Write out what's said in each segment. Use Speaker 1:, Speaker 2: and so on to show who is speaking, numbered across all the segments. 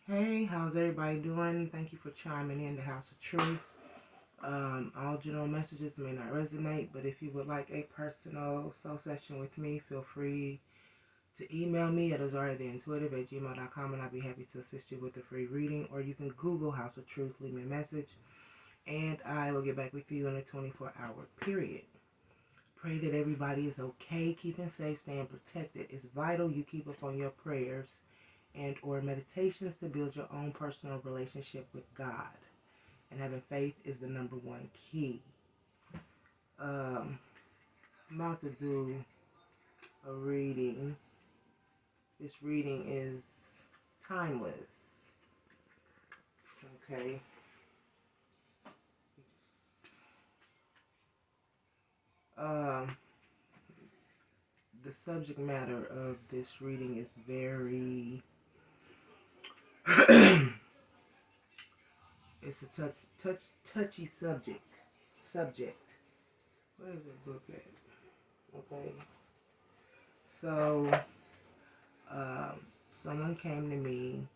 Speaker 1: Hey, how's everybody doing? Thank you for chiming in the House of Truth. All general messages may not resonate, but if you would like a personal soul session with me, feel free to email me at AZARIATHEINTUITIVE@gmail.com, and I'll be happy to assist you with a free reading. Or you can Google House of Truth, leave me a message, and I will get back with you in a 24-hour period. Pray that everybody is okay, keeping safe, staying protected. It's vital you keep up on your prayers and or meditations to build your own personal relationship with God. And having faith is the number one key. I'm about to do a reading. This reading is timeless. Okay. Um, the subject matter of this reading is very it's a touchy subject. Where is that book at? Okay. So someone came to me,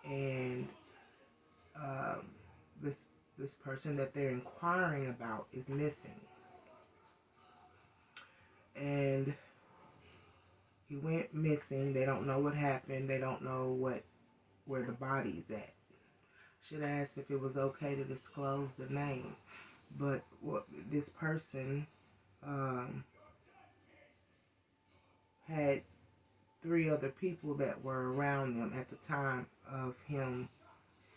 Speaker 1: and this person that they're inquiring about is missing, and he went missing. They don't know what happened. They don't know where the body's at. Should have asked if it was okay to disclose the name, but this person had 3 other people that were around them at the time of him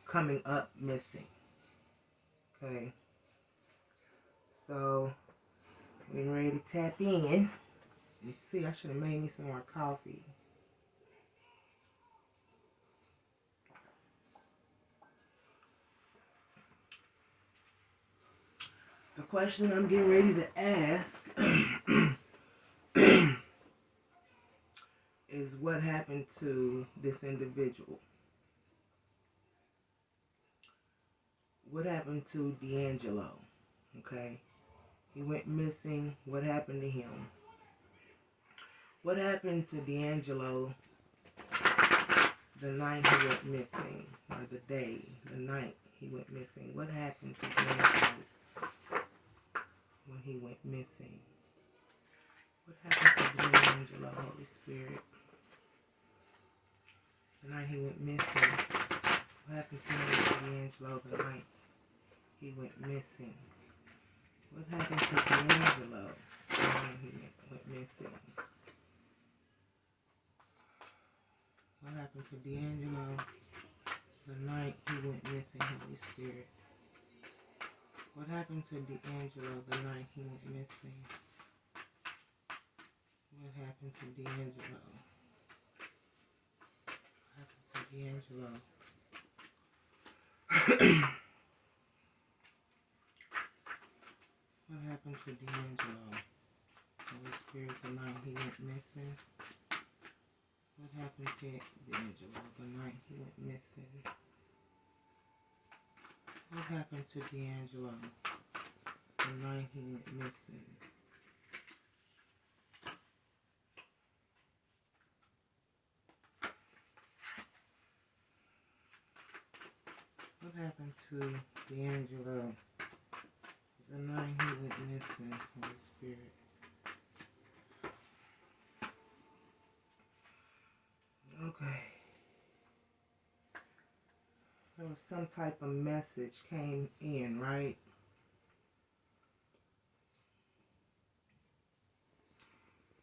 Speaker 1: coming up missing. Okay, so we're ready to tap in and see. I should have made me some more coffee. The question I'm getting ready to ask is what happened to this individual? What happened to DeAngelo? Okay, he went missing. What happened to him? What happened to DeAngelo the night he went missing, or the night he went missing? What happened to DeAngelo when he went missing? What happened to DeAngelo, Holy Spirit? The night he went missing. What happened to DeAngelo the night he went missing? What happened to DeAngelo the night he went missing? What happened to DeAngelo the night he went missing, Holy Spirit? What happened to DeAngelo the night he went missing? What happened to DeAngelo? What happened to DeAngelo? What happened to DeAngelo? Holy Spirit, the night he went missing? What happened to DeAngelo the night he went missing? What happened to DeAngelo the night he went missing? What happened to DeAngelo the night he went missing, Holy Spirit? Okay. There was some type of message came in, right?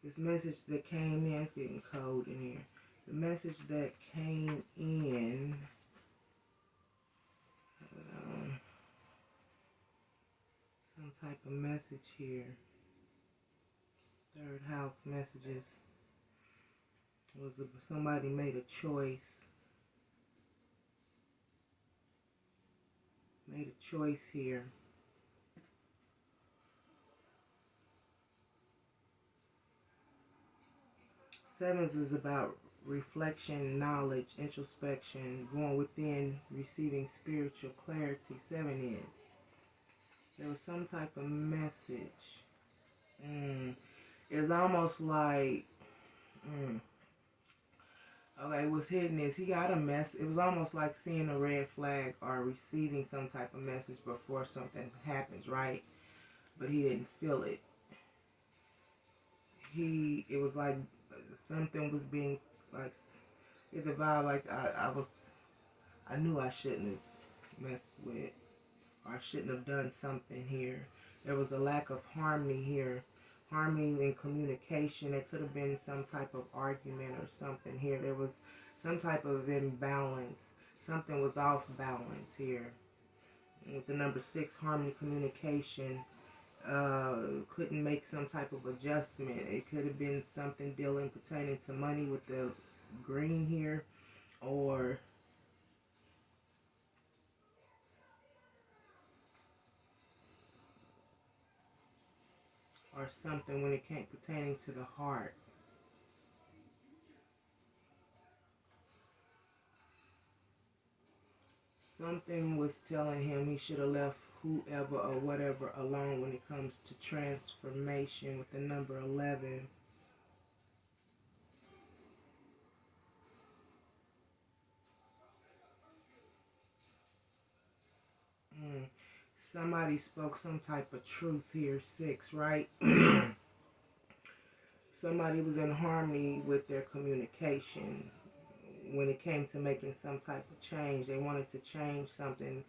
Speaker 1: This message that came in, it's getting cold in here. The message that came in, some type of message here. Third house messages. Was somebody made a choice. Made a choice here. Sevens is about reflection, knowledge, introspection, going within, receiving spiritual clarity. 7 is. There was some type of message. It's almost like Okay, what's hidden is he got a mess. It was almost like seeing a red flag or receiving some type of message before something happens, right? But he didn't feel it. It was like something was being, like, it the vibe like I knew I shouldn't have messed with, or I shouldn't have done something here. There was a lack of harmony here. Harmony in communication. There could have been some type of argument or something here. There was some type of imbalance. Something was off balance here. With the number 6, harmony, communication, couldn't make some type of adjustment. It could have been something dealing pertaining to money with the green here, or something when it came pertaining to the heart. Something was telling him he should have left whoever or whatever alone when it comes to transformation with the number 11. Somebody spoke some type of truth here, 6, right? Somebody was in harmony with their communication when it came to making some type of change. They wanted to change something.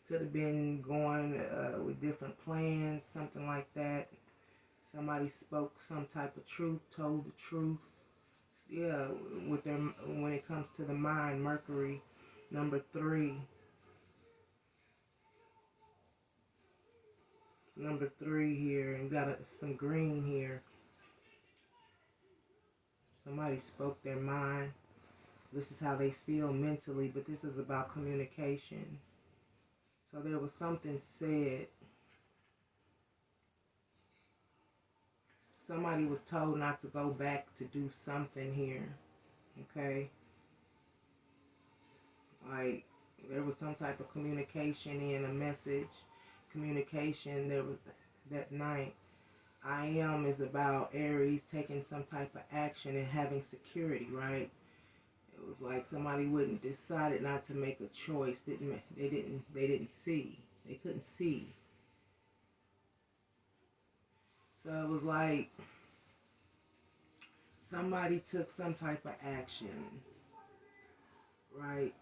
Speaker 1: Could have been going with different plans, something like that. Somebody spoke some type of truth, told the truth. Yeah, with their, when it comes to the mind, Mercury, number 3. Number 3 here, and got some green here. Somebody spoke their mind. This is how they feel mentally, but this is about communication. So there was something said. Somebody was told not to go back to do something here. Okay? Like, there was some type of communication in a message. Communication, there was that night. I am is about Aries taking some type of action and having security, right? It was like somebody wouldn't decided not to make a choice. They didn't see. They couldn't see. So it was like somebody took some type of action, right?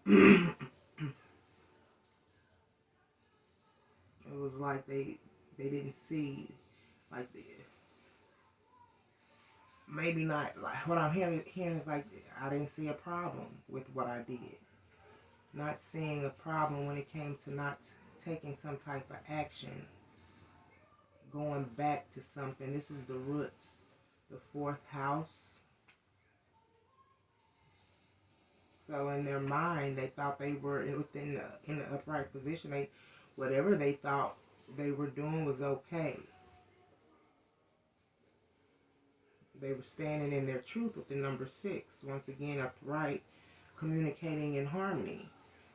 Speaker 1: It was like they didn't see, like, maybe not, like what I'm hearing is like I didn't see a problem with what I did. Not seeing a problem when it came to not taking some type of action, going back to something. This is the roots, the 4th house. So in their mind, they thought they were in the upright position. Whatever they thought they were doing was okay. They were standing in their truth with the number 6. Once again, upright, communicating in harmony.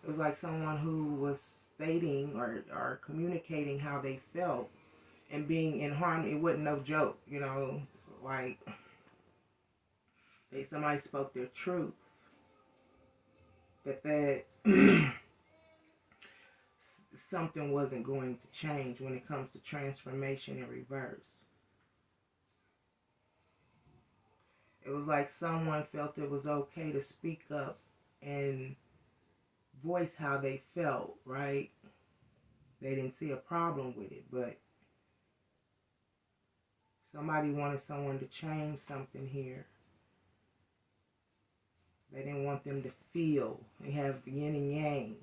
Speaker 1: It was like someone who was stating or communicating how they felt and being in harmony. It wasn't no joke, you know. It's like somebody spoke their truth. That something wasn't going to change when it comes to transformation in reverse. It was like someone felt it was okay to speak up and voice how they felt, right? They didn't see a problem with it, but somebody wanted someone to change something here. They didn't want them to feel. They have yin and yang.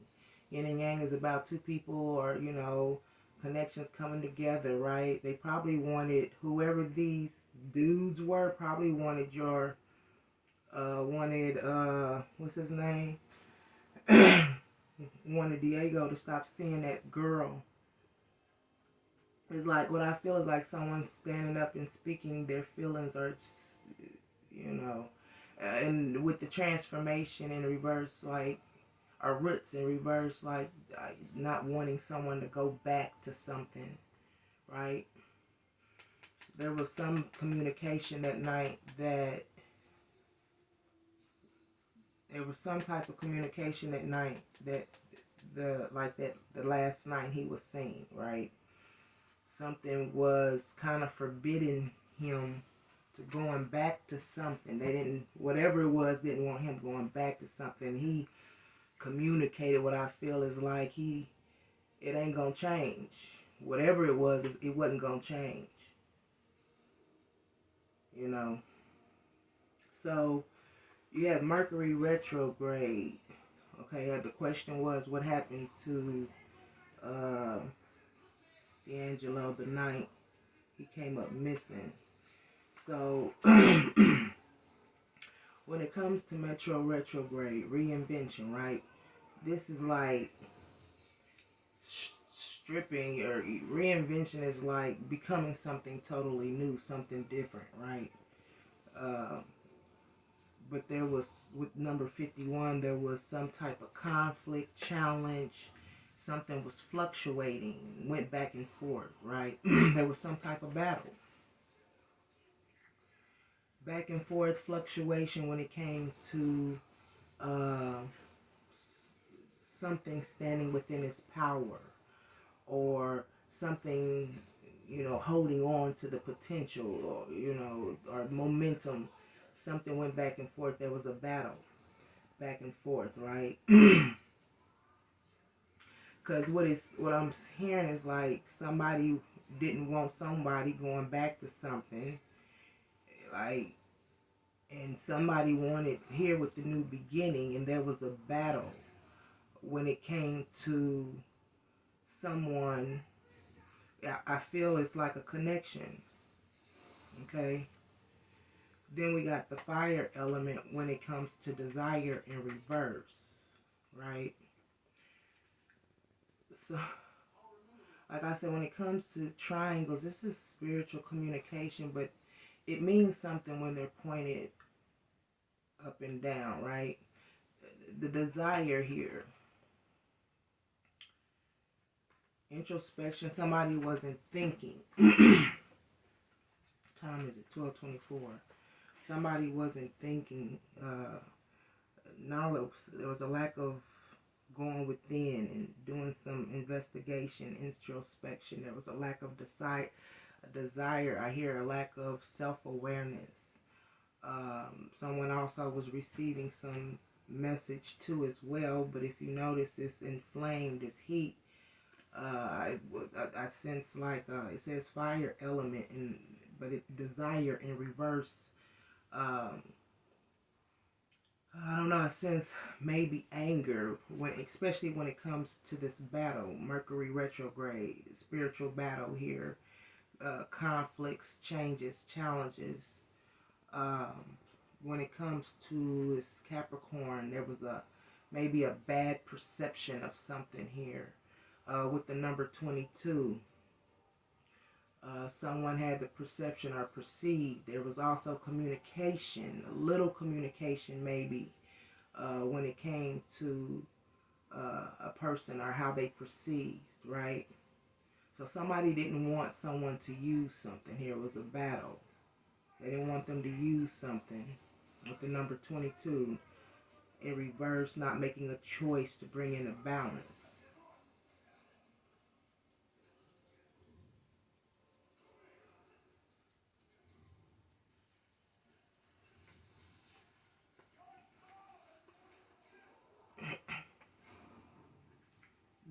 Speaker 1: Yin and yang is about two people or, you know, connections coming together, right? They probably wanted, whoever these dudes were, probably wanted your, what's his name? Wanted DeAngelo to stop seeing that girl. It's like, what I feel is like someone standing up and speaking their feelings, or just, you know, and with the transformation in reverse, like, our roots in reverse, like not wanting someone to go back to something, right? There was some communication that night that there was some type of communication that night that the last night he was seen, right? Something was kind of forbidding him to going back to something. They didn't, whatever it was, didn't want him going back to something. He communicated what I feel is like it ain't gonna change. Whatever it was, it wasn't gonna change. You know. So you have Mercury retrograde. Okay, the question was, what happened to DeAngelo the night he came up missing? So when it comes to Metro retrograde, reinvention, right? This is like stripping, or reinvention is like becoming something totally new, something different, right? But there was, with number 51, there was some type of conflict, challenge, something was fluctuating, went back and forth, right? There was some type of battle. Back and forth fluctuation when it came to something standing within its power, or something, holding on to the potential, or momentum. Something went back and forth. There was a battle back and forth, right? Because what I'm hearing is like somebody didn't want somebody going back to something, like, and somebody wanted here with the new beginning, and there was a battle when it came to someone. I feel it's like a connection, okay? Then we got the fire element when it comes to desire in reverse, right? So, like I said, when it comes to triangles, this is spiritual communication, but it means something when they're pointed up and down, right? The desire here, introspection, somebody wasn't thinking. Time is it? 12:24. Somebody wasn't thinking. Now there was a lack of going within and doing some investigation, introspection. There was a lack of desire. I hear a lack of self-awareness. Someone also was receiving some message too as well, but if you notice, it's inflamed, it's heat. I sense like it says fire element, but desire in reverse. I don't know, I sense maybe anger, especially when it comes to this battle, Mercury retrograde, spiritual battle here, conflicts, changes, challenges. When it comes to this Capricorn, there was maybe a bad perception of something here. With the number 22, someone had the perception or perceived. There was also communication, a little communication maybe, when it came to a person or how they perceived, right? So somebody didn't want someone to use something. Here was a battle. They didn't want them to use something. With the number 22 in reverse, not making a choice to bring in a balance.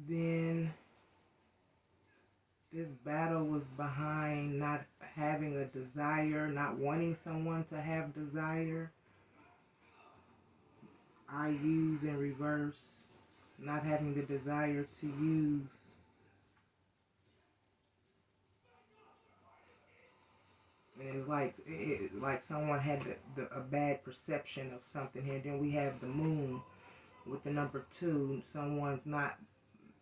Speaker 1: Then this battle was behind not having a desire, not wanting someone to have desire. I use in reverse, not having the desire to use. And it's like someone had a bad perception of something here. Then we have the moon with the number 2. Someone's not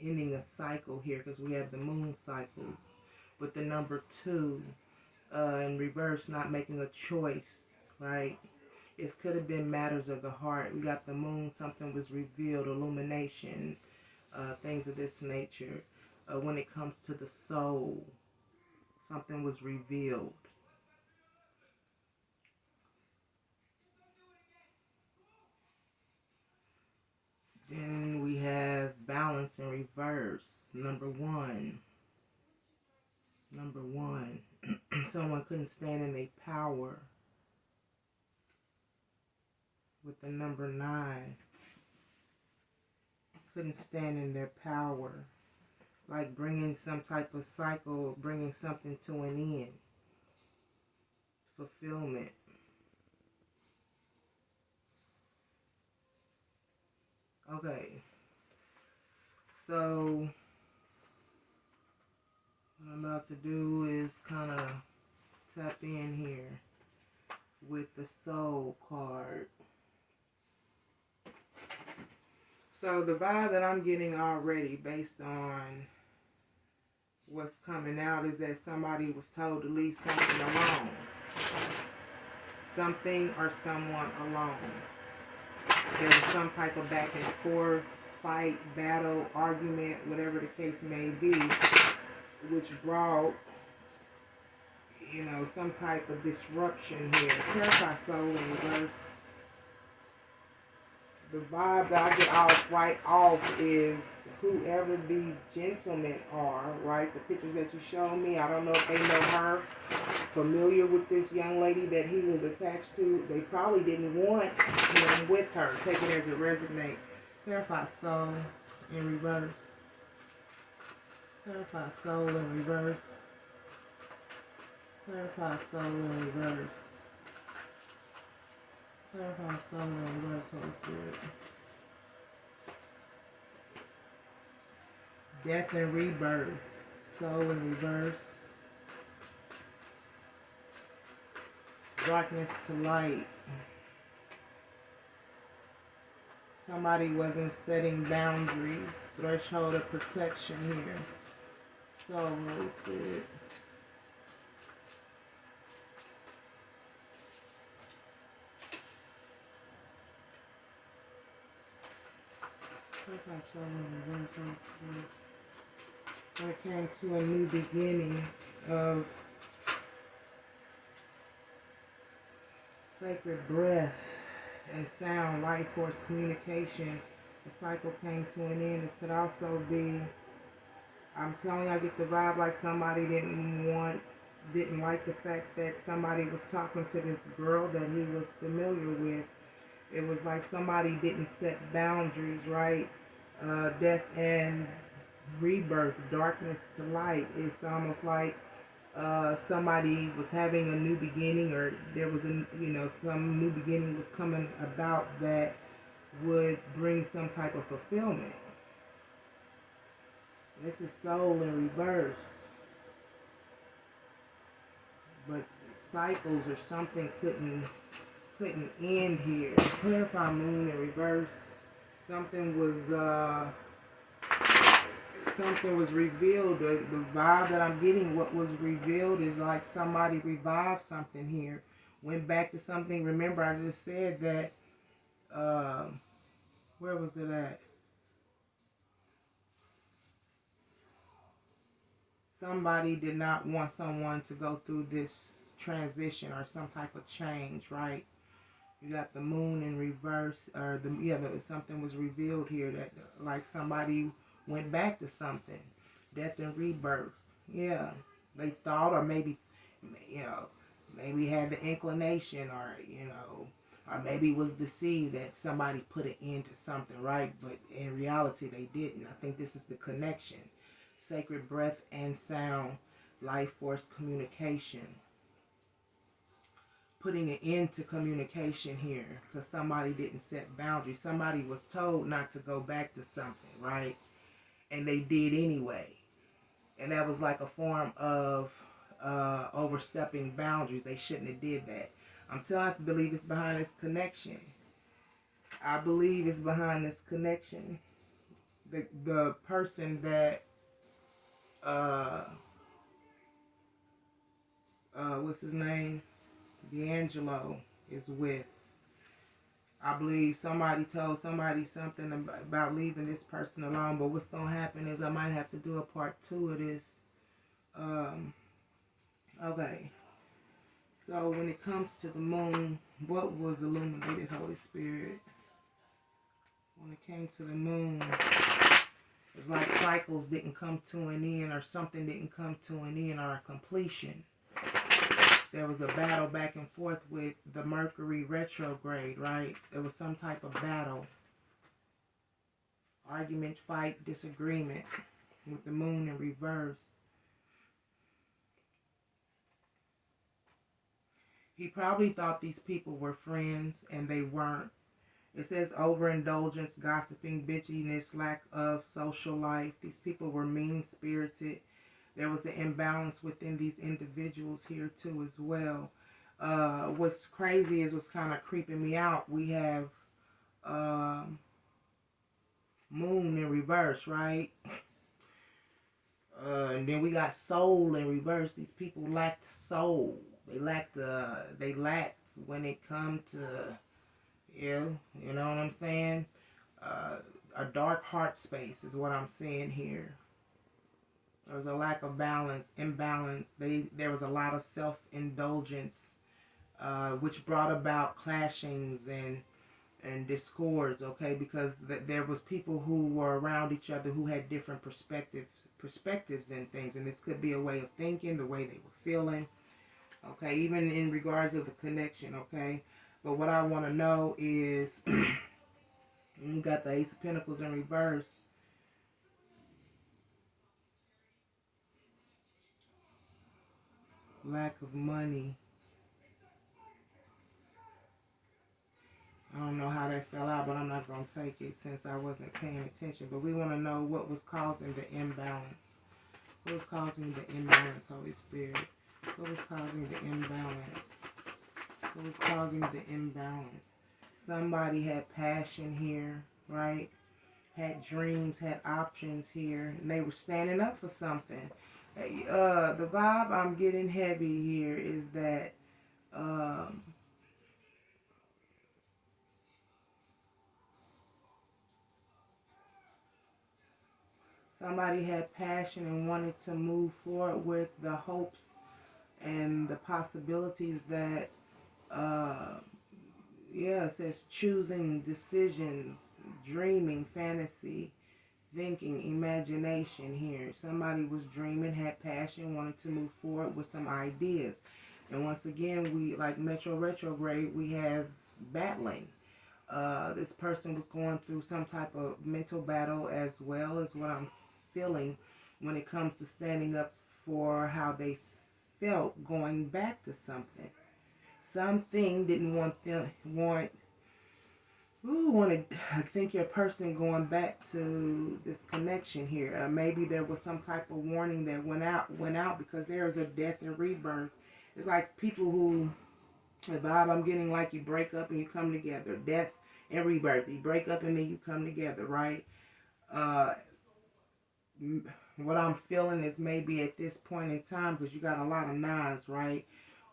Speaker 1: ending a cycle here because we have the moon cycles. With the number 2 in reverse, not making a choice, right? It could have been matters of the heart. We got the moon, something was revealed, illumination, things of this nature. When it comes to the soul, something was revealed. Temperance in reverse. Number one. Someone couldn't stand in their power. With the number 9. Couldn't stand in their power. Like bringing some type of cycle, bringing something to an end. Fulfillment. Okay. So what I'm about to do is kind of tap in here with the Soul card. So the vibe that I'm getting already based on what's coming out is that somebody was told to leave something alone. Something or someone alone. There was some type of back and forth, fight, battle, argument, whatever the case may be, which brought, some type of disruption here. Clarify Soul in reverse. The vibe that I get right off is whoever these gentlemen are, right? The pictures that you showed me, I don't know if they know her, familiar with this young lady that he was attached to. They probably didn't want him with her. Take it as it resonates. Clarify Soul in reverse. Clarify Soul in reverse. Clarify Soul in reverse. Clarify Soul in reverse, Holy Spirit. Death and rebirth. Soul in reverse. Darkness to light. Somebody wasn't setting boundaries. Threshold of protection here. Soul, Holy Spirit. Clarify Soul in reverse, Holy Spirit. When it came to a new beginning of sacred breath and sound, life force, communication, the cycle came to an end. This could also be, I'm telling you, I get the vibe like somebody didn't like the fact that somebody was talking to this girl that he was familiar with. It was like somebody didn't set boundaries, right? Death and rebirth, darkness to light. It's almost like somebody was having a new beginning, or there was some new beginning was coming about that would bring some type of fulfillment. This is Soul in reverse. But cycles or something couldn't end here. Clarify Moon in reverse. Something was revealed. The vibe that I'm getting, what was revealed is like somebody revived something here. Went back to something. Remember, I just said that, where was it at? Somebody did not want someone to go through this transition or some type of change, right? You got the Moon in reverse, or something was revealed here that like somebody went back to something. Death and rebirth. Yeah. They thought, or maybe had the inclination, or maybe was deceived that somebody put an end to something, right? But in reality, they didn't. I think this is the connection. Sacred breath and sound, life force, communication. Putting an end to communication here because somebody didn't set boundaries. Somebody was told not to go back to something, right? And they did anyway. And that was like a form of overstepping boundaries. They shouldn't have did that. I'm telling you, I believe it's behind this connection. I believe it's behind this connection. The person that what's his name? DeAngelo is with. I believe somebody told somebody something about leaving this person alone, but what's going to happen is I might have to do a part 2 of this. Okay. So when it comes to the moon, what was illuminated, Holy Spirit? When it came to the moon, It's like cycles didn't come to an end, or something didn't come to an end, or a completion. There was a battle back and forth with the Mercury retrograde, right? There was some type of battle, argument, fight, disagreement with the moon in reverse. He probably thought these people were friends, and they weren't. It says overindulgence, gossiping, bitchiness, lack of social life. These people were mean-spirited. There was an imbalance within these individuals here too as well. What's crazy is what's kind of creeping me out. We have moon in reverse, right? And then we got soul in reverse. These people lacked soul. They lacked when it come to, you know what I'm saying? A dark heart space is what I'm saying here. There was a lack of balance, imbalance. There was a lot of self-indulgence, which brought about clashings and discords, okay? Because there was people who were around each other who had different perspectives and things, and this could be a way of thinking, the way they were feeling, okay? Even in regards of the connection, okay? But what I want to know is, you got the Ace of Pentacles in reverse. Lack of money. I don't know how that fell out, but I'm not going to take it since I wasn't paying attention. But we want to know what was causing the imbalance. What was causing the imbalance, Holy Spirit? What was causing the imbalance? What was causing the imbalance? Somebody had passion here, right? Had dreams, had options here, and they were standing up for something. The vibe I'm getting heavy here is that somebody had passion and wanted to move forward with the hopes and the possibilities that, it says choosing, decisions, dreaming, fantasy, thinking, imagination here. Somebody was dreaming, had passion, wanted to move forward with some ideas. And once again, we, like Metro Retrograde, we have battling. This person was going through some type of mental battle as well, as what I'm feeling when it comes to standing up for how they felt, going back to something. Something didn't wanted, I think your person going back to this connection here. Maybe there was some type of warning that went out because there is a death and rebirth. It's like people who, the vibe I'm getting, like you break up and you come together. Death and rebirth. You break up and then you come together, right? What I'm feeling is maybe at this point in time, because you got a lot of nines, right?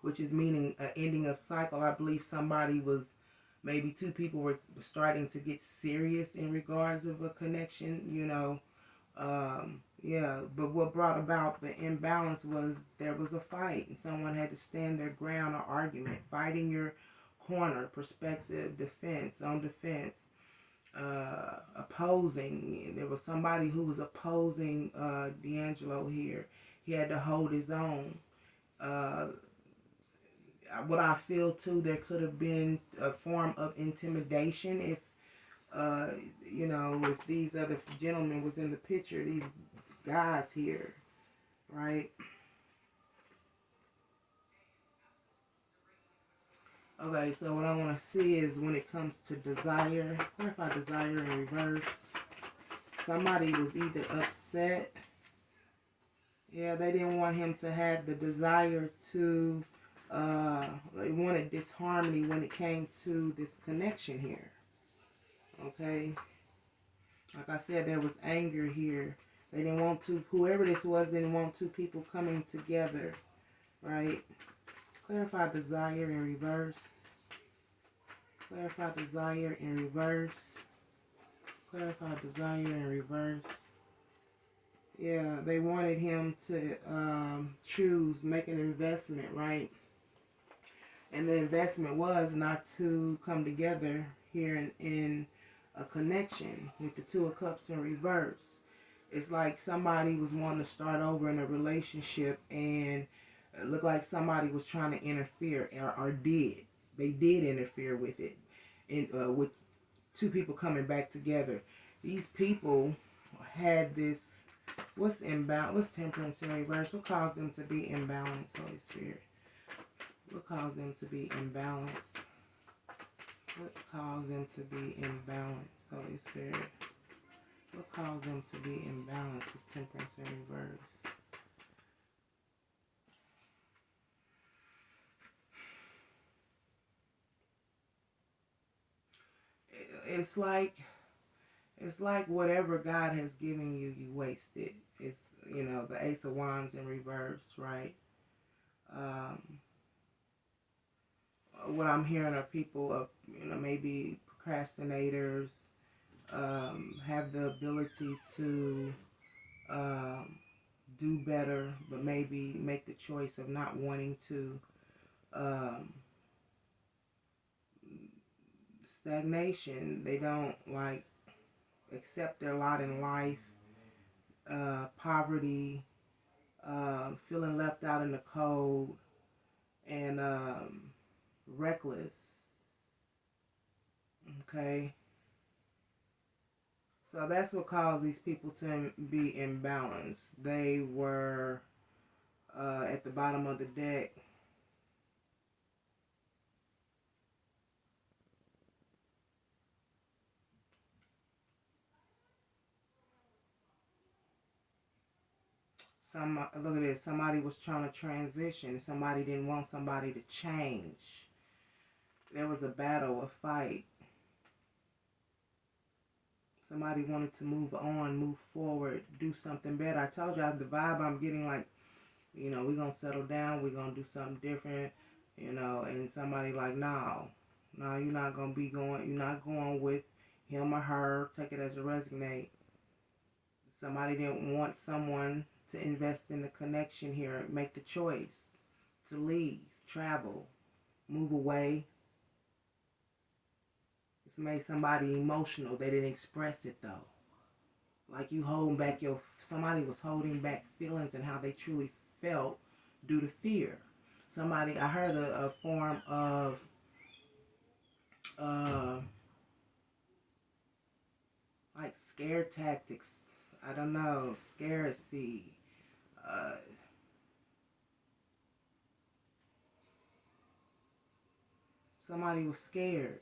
Speaker 1: Which is meaning an ending of cycle. I believe maybe two people were starting to get serious in regards of a connection, but what brought about the imbalance was there was a fight, and someone had to stand their ground, or argument, fighting your corner, perspective, defense, on defense, opposing. There was somebody who was opposing DeAngelo here. He had to hold his own. What I feel too, there could have been a form of intimidation if if these other gentlemen was in the picture, these guys here, right? Okay, so what I want to see is when it comes to desire, clarify desire in reverse. Somebody was either upset. Yeah, they didn't want him to have the desire to, they wanted disharmony when it came to this connection here. Okay? Like I said, there was anger here. They didn't want whoever this was, didn't want two people coming together, right? Clarify desire in reverse. Clarify desire in reverse. Clarify desire in reverse. Yeah, they wanted him to make an investment, right? And the investment was not to come together here in a connection with the Two of Cups in reverse. It's like somebody was wanting to start over in a relationship, and it looked like somebody was trying to interfere, or did. They did interfere with it, and with two people coming back together. These people had this. What's imbalance? What's temperance in reverse? What caused them to be imbalanced, Holy Spirit? What caused them to be imbalanced? What caused them to be imbalanced, Holy Spirit? What caused them to be imbalanced? Is temperance in reverse? It's like whatever God has given you, you waste it. It's, the Ace of Wands in reverse, right? Um, what I'm hearing are people of, maybe procrastinators, have the ability to do better, but maybe make the choice of not wanting to. Um, Stagnation. They don't accept their lot in life. Poverty, feeling left out in the cold, and reckless. Okay, so that's what caused these people to be imbalanced. They were at the bottom of the deck. Look at this. Somebody was trying to transition. Somebody didn't want somebody to change. There was a battle, a fight. Somebody wanted to move on, move forward, do something better. I told y'all the vibe I'm getting, we're going to settle down. We're going to do something different, and somebody no, you're not going to be going, you're not going with him or her. Take it as a resignate. Somebody didn't want someone to invest in the connection here, make the choice to leave, travel, move away. It's made somebody emotional. They didn't express it though. Like you holding back somebody was holding back feelings and how they truly felt due to fear. I heard a form of uh, scare tactics. I don't know, scaracy. Uh, Somebody was scared.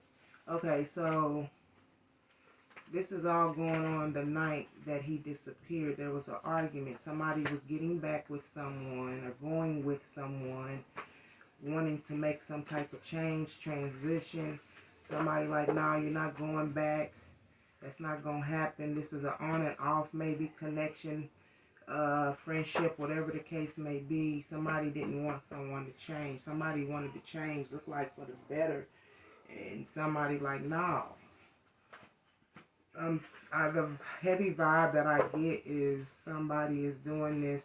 Speaker 1: Okay, so this is all going on the night that he disappeared. There was an argument. Somebody was getting back with someone or going with someone, wanting to make some type of change, transition. Somebody nah, you're not going back. That's not going to happen. This is an on and off maybe connection, friendship, whatever the case may be. Somebody didn't want someone to change. Somebody wanted to change, look like for the better. And somebody no. The heavy vibe that I get is somebody is doing this,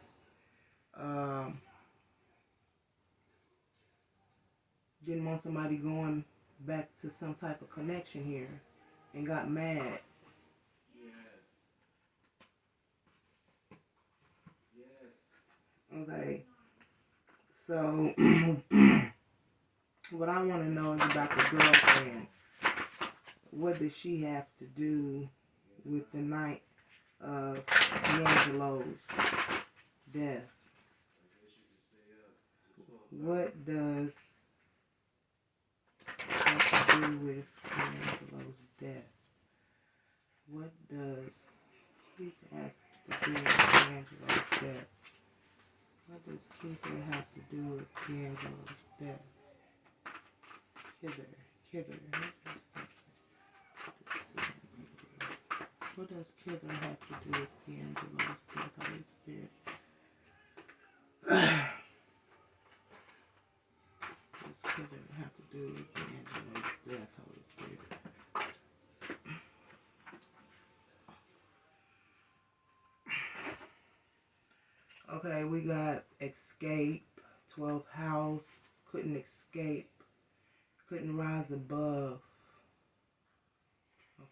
Speaker 1: didn't want somebody going back to some type of connection here and got mad. Okay, so what I want to know is about the girlfriend. What does she have to do with the night of DeAngelo's death? What does have to do with DeAngelo's death? What does Keith have to do with DeAngelo's death? What does Keith have to do with DeAngelo's death? Kither. What does Kither have to do with DeAngelo's death, Holy Spirit? What does Kither have to do with DeAngelo's death, Holy Spirit? Okay, we got escape, 12th house, couldn't escape, couldn't rise above.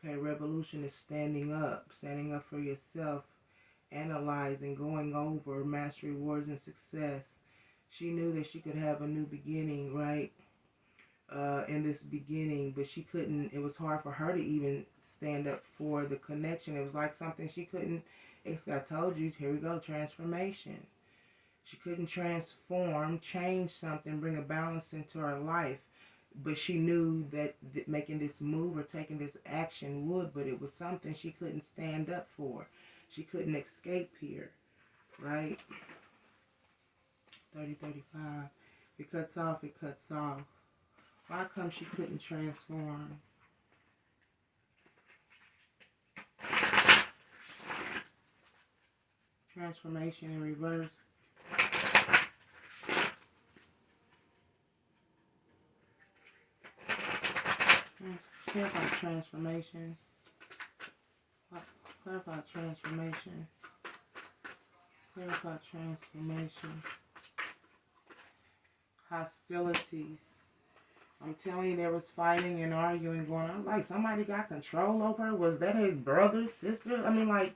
Speaker 1: Okay, revolution is standing up for yourself analyzing, going over mastery, rewards, and success. She knew that she could have a new beginning, right? In this beginning, but she couldn't, it was hard for her to even stand up for the connection. It was like something she couldn't, I told you, here we go, transformation. She couldn't transform, change something, bring a balance into her life. But she knew that making this move or taking this action would, but it was something she couldn't stand up for. She couldn't escape here, right? 30, 35. If it cuts off, it cuts off. Why come she couldn't transform? Transformation in reverse. Clarify transformation. Clarify transformation. Clarify transformation. Hostilities. I'm telling you, there was fighting and arguing going on. I was like, somebody got control over her? Was that her brother, sister? I mean, like,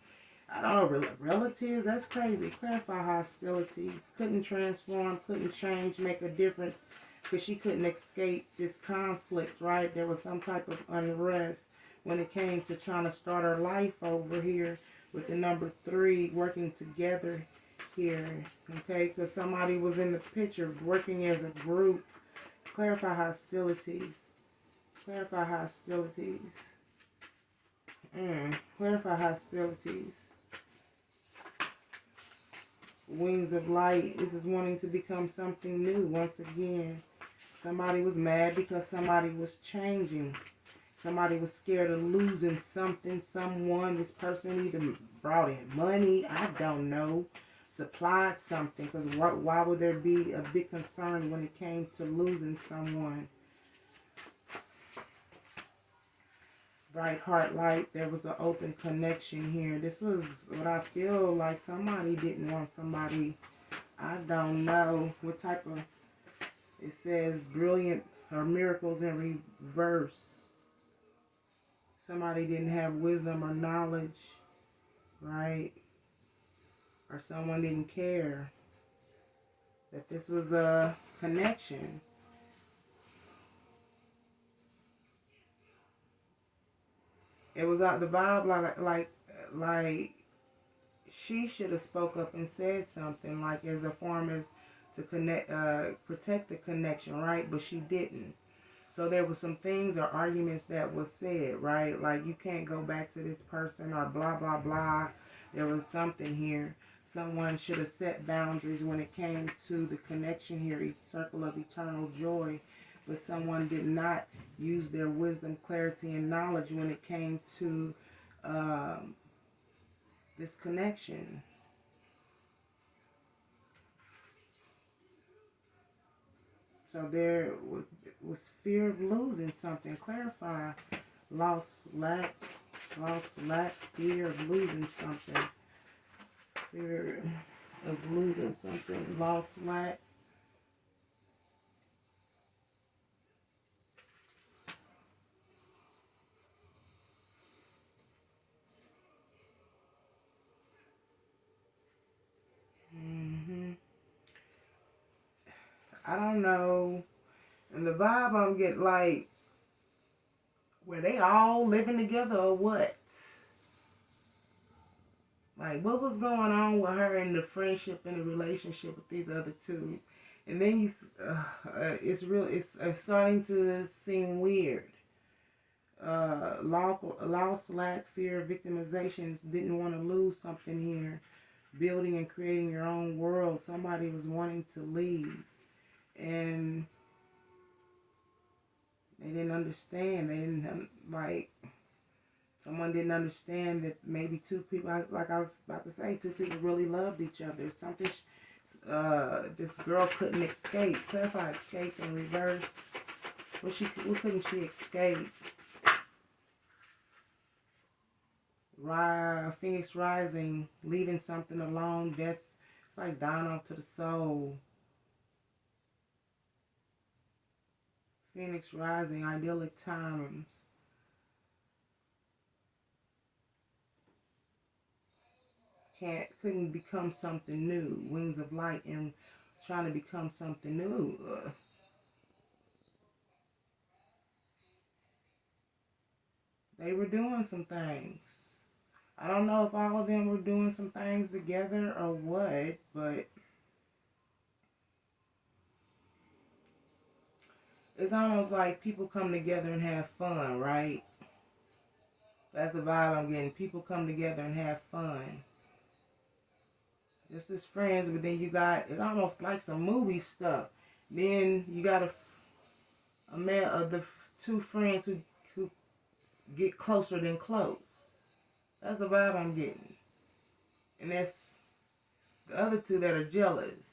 Speaker 1: I don't know, relatives? That's crazy. Clarify hostilities. Couldn't transform, couldn't change, make a difference, because she couldn't escape this conflict, right? There was some type of unrest when it came to trying to start her life over here with the number 3 working together here, okay? Because somebody was in the picture working as a group. Clarify hostilities. Clarify hostilities. Clarify hostilities. Wings of light. This is wanting to become something new once again. Somebody was mad because somebody was changing. Somebody was scared of losing something, someone. This person either brought in money, I don't know, supplied something. Because why would there be a big concern when it came to losing someone? Bright heart light, there was an open connection here. This was what I feel like somebody didn't want somebody, I don't know what type of, it says brilliant or miracles in reverse. Somebody didn't have wisdom or knowledge, right? Or someone didn't care that this was a connection. It was out the vibe like she should have spoke up and said something, like as a form as to connect, protect the connection, right? But she didn't. So there were some things or arguments that was said, right? Like you can't go back to this person or blah, blah, blah. There was something here. Someone should have set boundaries when it came to the connection here, circle of eternal joy. But someone did not use their wisdom, clarity, and knowledge when it came to this connection. So there was fear of losing something. Clarify. Loss, lack, fear of losing something. Fear of losing something. Loss, lack. I don't know. And the vibe I'm getting, like, were they all living together or what? Like, what was going on with her and the friendship and the relationship with these other two? And then it's starting to seem weird. Loss, lack, fear, victimizations, didn't want to lose something here. Building and creating your own world. Somebody was wanting to leave. And they didn't understand. They didn't, like, someone didn't understand that maybe two people, like I was about to say, two people really loved each other. Something this girl couldn't escape. Clarify escape in reverse. What couldn't she escape? Phoenix rising, leaving something alone, death. It's like dying off to the soul. Phoenix rising, idyllic times. couldn't become something new. Wings of light and trying to become something new. They were doing some things. I don't know if all of them were doing some things together or what, but it's almost like people come together and have fun, right? That's the vibe I'm getting. People come together and have fun. Just as friends, but then you got, it's almost like some movie stuff. Then you got a man of the two friends who get closer than close. That's the vibe I'm getting. And there's the other two that are jealous.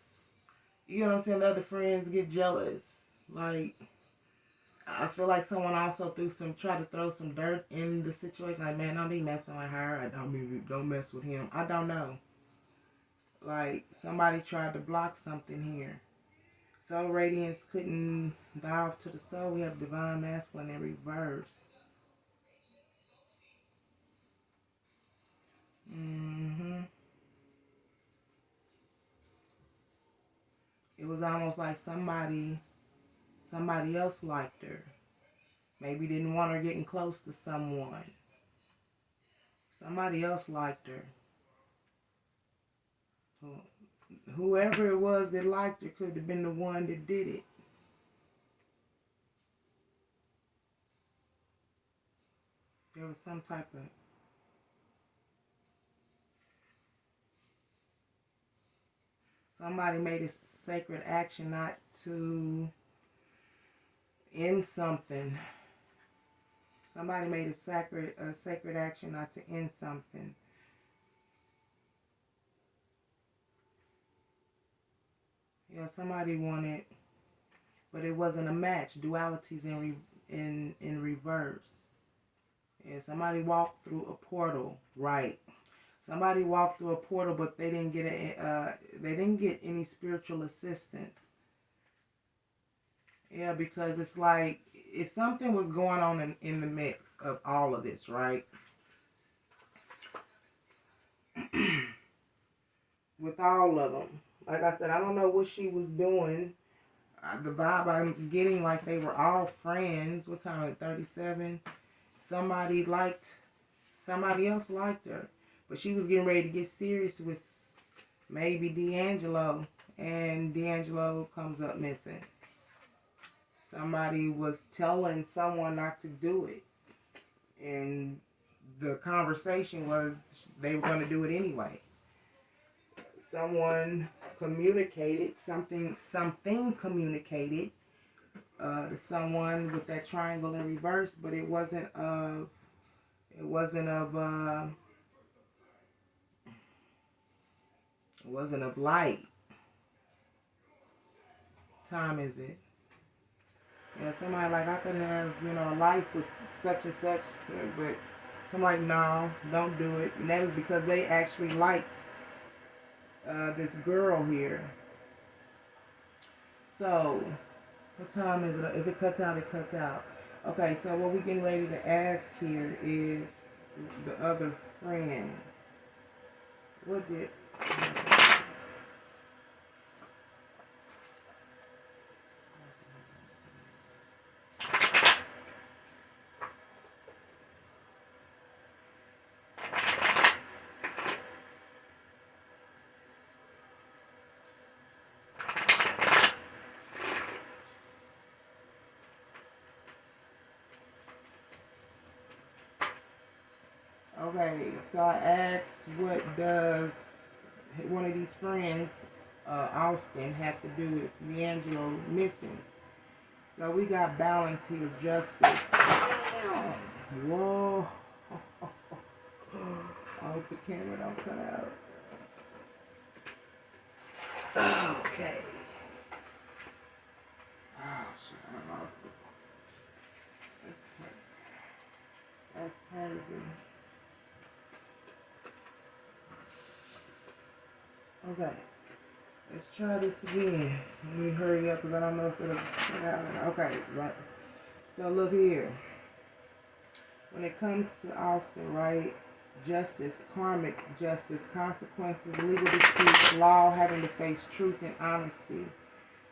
Speaker 1: You know what I'm saying? The other friends get jealous. Like, I feel like someone also tried to throw some dirt in the situation. Like, man, don't be messing with her. Don't mess with him. I don't know. Like, somebody tried to block something here. Soul radiance couldn't dive to the soul. We have divine masculine in reverse. It was almost like somebody else liked her. Maybe didn't want her getting close to someone. Somebody else liked her. Whoever it was that liked her could have been the one that did it. There was some type of... Somebody made a sacred action not to end something. Somebody made a sacred action not to end something. Yeah, somebody wanted, but it wasn't a match. Duality's in reverse. Yeah, somebody walked through a portal, right? Somebody walked through a portal, but they didn't get any spiritual assistance. Yeah, because it's like something was going on in the mix of all of this, right? With all of them. Like I said, I don't know what she was doing. The vibe I'm getting, like they were all friends. What time is it? 37? Somebody else liked her. But she was getting ready to get serious with maybe DeAngelo. And DeAngelo comes up missing. Somebody was telling someone not to do it. And the conversation was they were going to do it anyway. Someone communicated, something communicated to someone with that triangle in reverse, but it wasn't of light. Time is it? Yeah, somebody like, I could have, a life with such and such, but somebody, no, don't do it. And that was because they actually liked this girl here. So, what time is it? If it cuts out, it cuts out. Okay, so what we're getting ready to ask here is the other friend. What did... Okay, so I asked, what does one of these friends, Austin, have to do with DeAngelo missing? So we got balance here, justice. Whoa. I hope the camera don't cut out. Okay. Oh, shit, I lost it. Okay. That's crazy. Okay, let's try this again. Let me hurry up because I don't know if it'll cut out. Okay, right. So look here. When it comes to Austin, right, justice, karmic justice, consequences, legal disputes, law, having to face truth and honesty.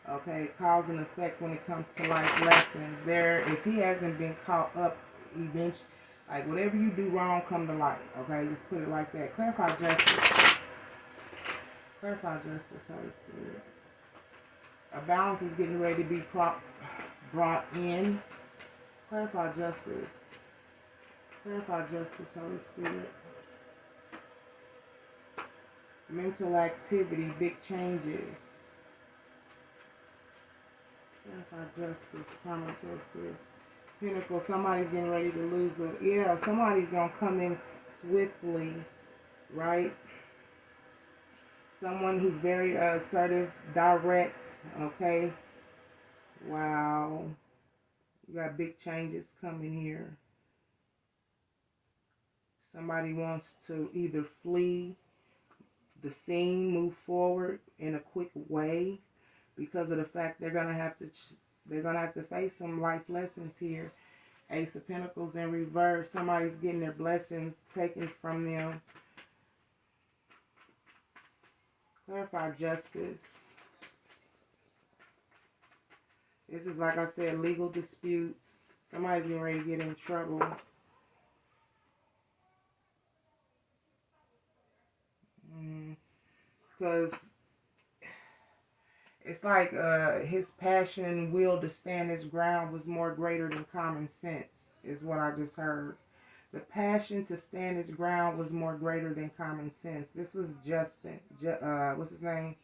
Speaker 1: Okay, cause and effect when it comes to life lessons. There, if he hasn't been caught up, eventually, like whatever you do wrong, come to light. Okay, just put it like that. Clarify justice. Clarify justice, Holy Spirit. A balance is getting ready to be brought in. Clarify justice. Clarify justice, Holy Spirit. Mental activity, big changes. Clarify justice, karma justice. Pinnacle, somebody's getting ready to lose somebody's going to come in swiftly, right? Someone who's very assertive, direct, okay? Wow. You got big changes coming here. Somebody wants to either flee the scene, move forward in a quick way because of the fact they're gonna have to face some life lessons here. Ace of Pentacles in reverse. Somebody's getting their blessings taken from them. Clarify justice. This is, like I said, legal disputes. Somebody's getting ready to get in trouble. Because it's like his passion and will to stand his ground was more greater than common sense, is what I just heard. The passion to stand his ground was more greater than common sense. This was Justin. What's his name?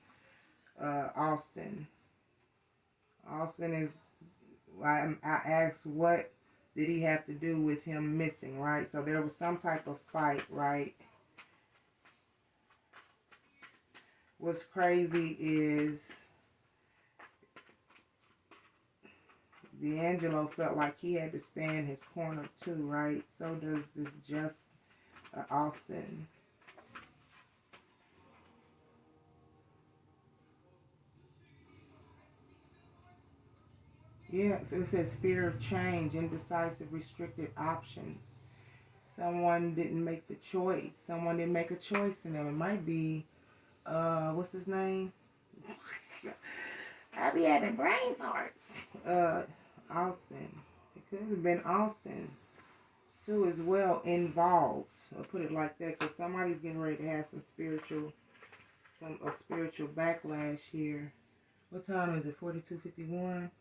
Speaker 1: Austin. Austin is, I asked what did he have to do with him missing, right? So there was some type of fight, right? What's crazy is DeAngelo felt like he had to stand his corner too, right? So does this Austin. Yeah, it says fear of change, indecisive, restricted options. Someone didn't make the choice. Someone didn't make a choice in them. It might be, what's his name? I be having brain farts. Austin. It could have been Austin, too, as well, involved. I'll put it like that, because somebody's getting ready to have a spiritual backlash here. What time is it? 42:51.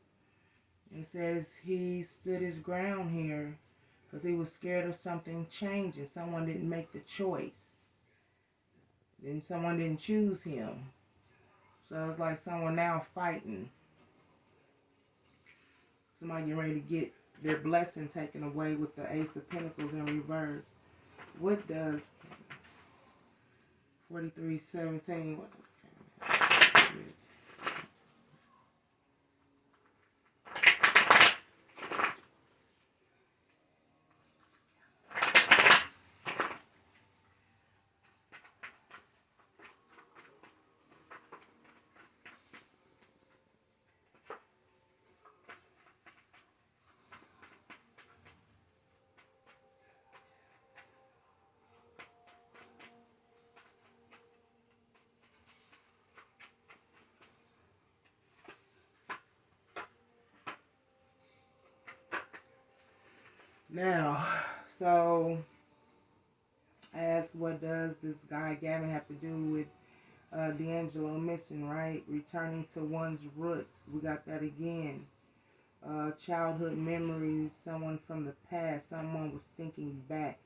Speaker 1: It says he stood his ground here because he was scared of something changing. Someone didn't make the choice. Then someone didn't choose him. So it's like someone now fighting. Somebody getting ready to get their blessing taken away with the Ace of Pentacles in reverse. What does 43:17? What does Now, so I asked, what does this guy Gavin have to do with DeAngelo missing, right? Returning to one's roots. We got that again. Childhood memories, someone from the past, someone was thinking back.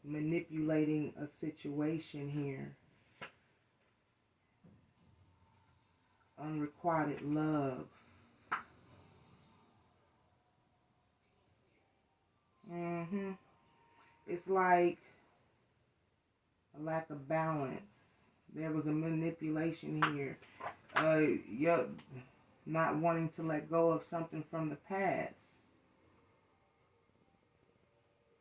Speaker 1: Manipulating a situation here. Unrequited love. It's like a lack of balance. There was a manipulation here. You're not wanting to let go of something from the past.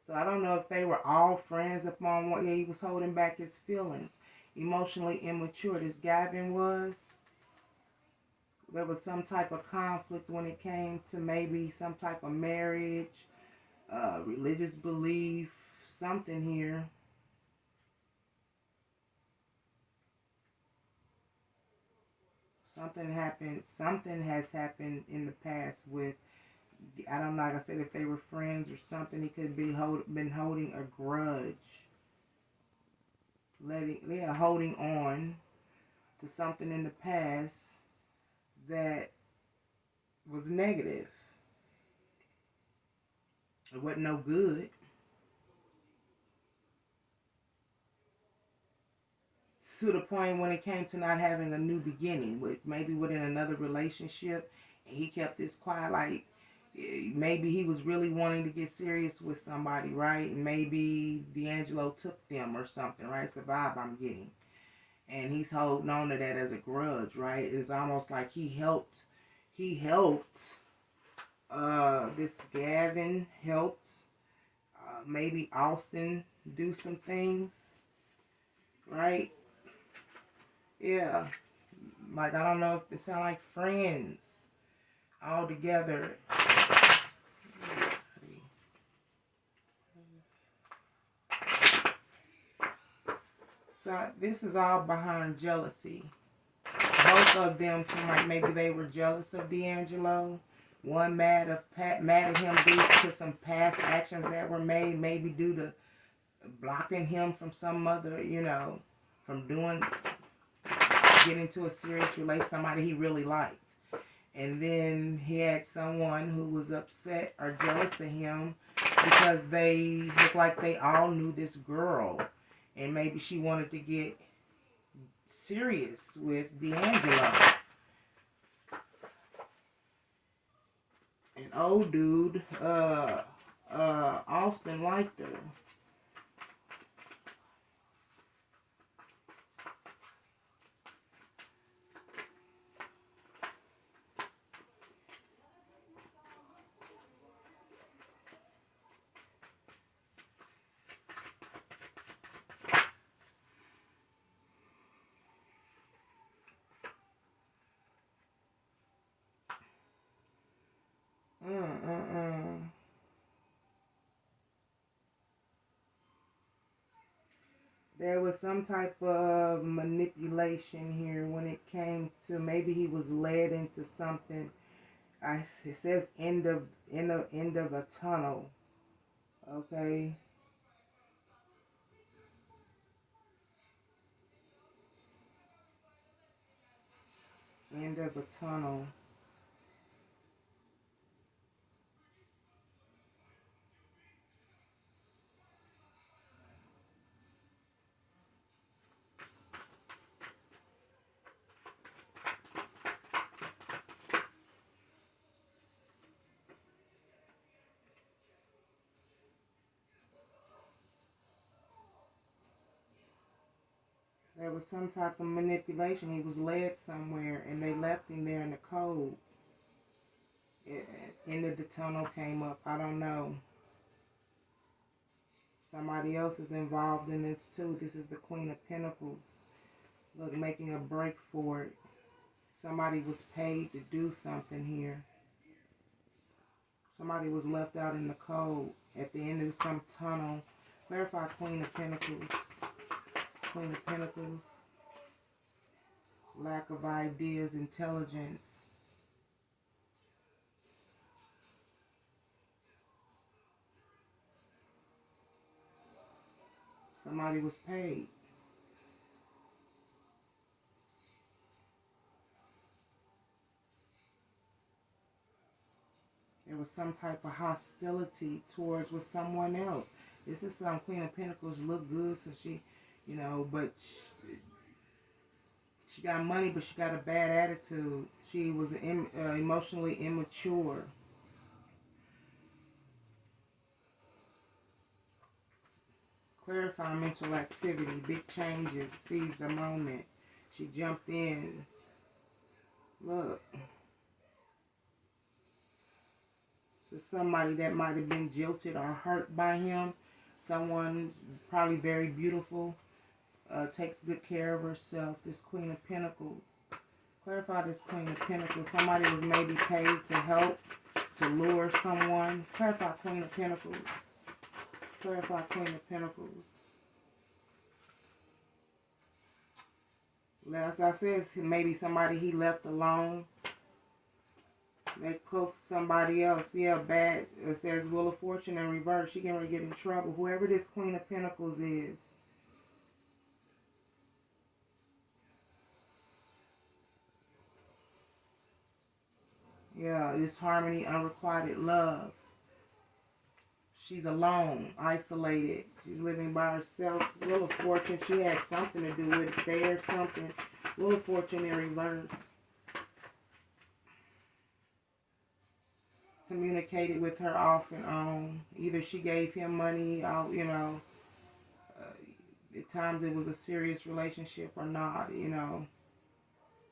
Speaker 1: So I don't know if they were all friends upon what he was holding back his feelings. Emotionally immature. This Gavin was. There was some type of conflict when it came to maybe some type of marriage. religious belief, something here. Something has happened in the past with, I don't know, like I said, if they were friends or something, he could be been holding a grudge. Holding on to something in the past that was negative. It wasn't no good. To the point when it came to not having a new beginning, maybe within another relationship, and he kept this quiet, like maybe he was really wanting to get serious with somebody, right? Maybe DeAngelo took them or something, right? It's the vibe I'm getting. And he's holding on to that as a grudge, right? It's almost like he helped this Gavin helped maybe Austin do some things, right? Yeah, like I don't know if they sound like friends all together. So this is all behind jealousy. Both of them seem like maybe they were jealous of DeAngelo. One mad at him due to some past actions that were made, maybe due to blocking him from some other, from getting to a serious relationship, somebody he really liked. And then he had someone who was upset or jealous of him because they looked like they all knew this girl. And maybe she wanted to get serious with DeAngelo. An old dude, Austin liked her. There was some type of manipulation here when it came to maybe he was led into something. It says end of a tunnel. Okay. End of a tunnel. There was some type of manipulation. He was led somewhere and they left him there in the cold. End of the tunnel came up. I don't know. Somebody else is involved in this too. This is the Queen of Pentacles. Look, making a break for it. Somebody was paid to do something here. Somebody was left out in the cold at the end of some tunnel. Clarify Queen of Pentacles. Queen of Pentacles. Lack of ideas, intelligence. Somebody was paid. There was some type of hostility towards with someone else. This is some Queen of Pentacles look good, so she, but she got money, but she got a bad attitude. She was emotionally immature. Clarify mental activity, big changes, seize the moment. She jumped in. Look. To somebody that might have been jilted or hurt by him. Someone probably very beautiful, takes good care of herself. This Queen of Pentacles. Clarify this Queen of Pentacles. Somebody was maybe paid to help to lure someone. Clarify Queen of Pentacles. Clarify Queen of Pentacles. As I said, maybe somebody he left alone. They close to somebody else. Yeah, bad. It says Wheel of Fortune in reverse. She getting ready to get in trouble. Whoever this Queen of Pentacles is. Yeah, it's harmony, unrequited love. She's alone, isolated. She's living by herself. Wheel of Fortune, she had something to do with it there, something. Wheel of Fortune in reverse. Communicated with her off and on. Either she gave him money, you know. At times it was a serious relationship or not, you know.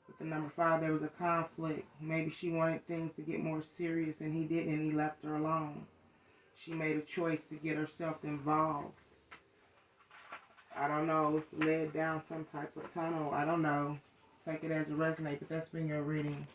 Speaker 1: With the number 5, there was a conflict. Maybe she wanted things to get more serious and he didn't, and he left her alone. She made a choice to get herself involved. I don't know. It's led down some type of tunnel. I don't know. Take it as it resonates, but that's been your reading.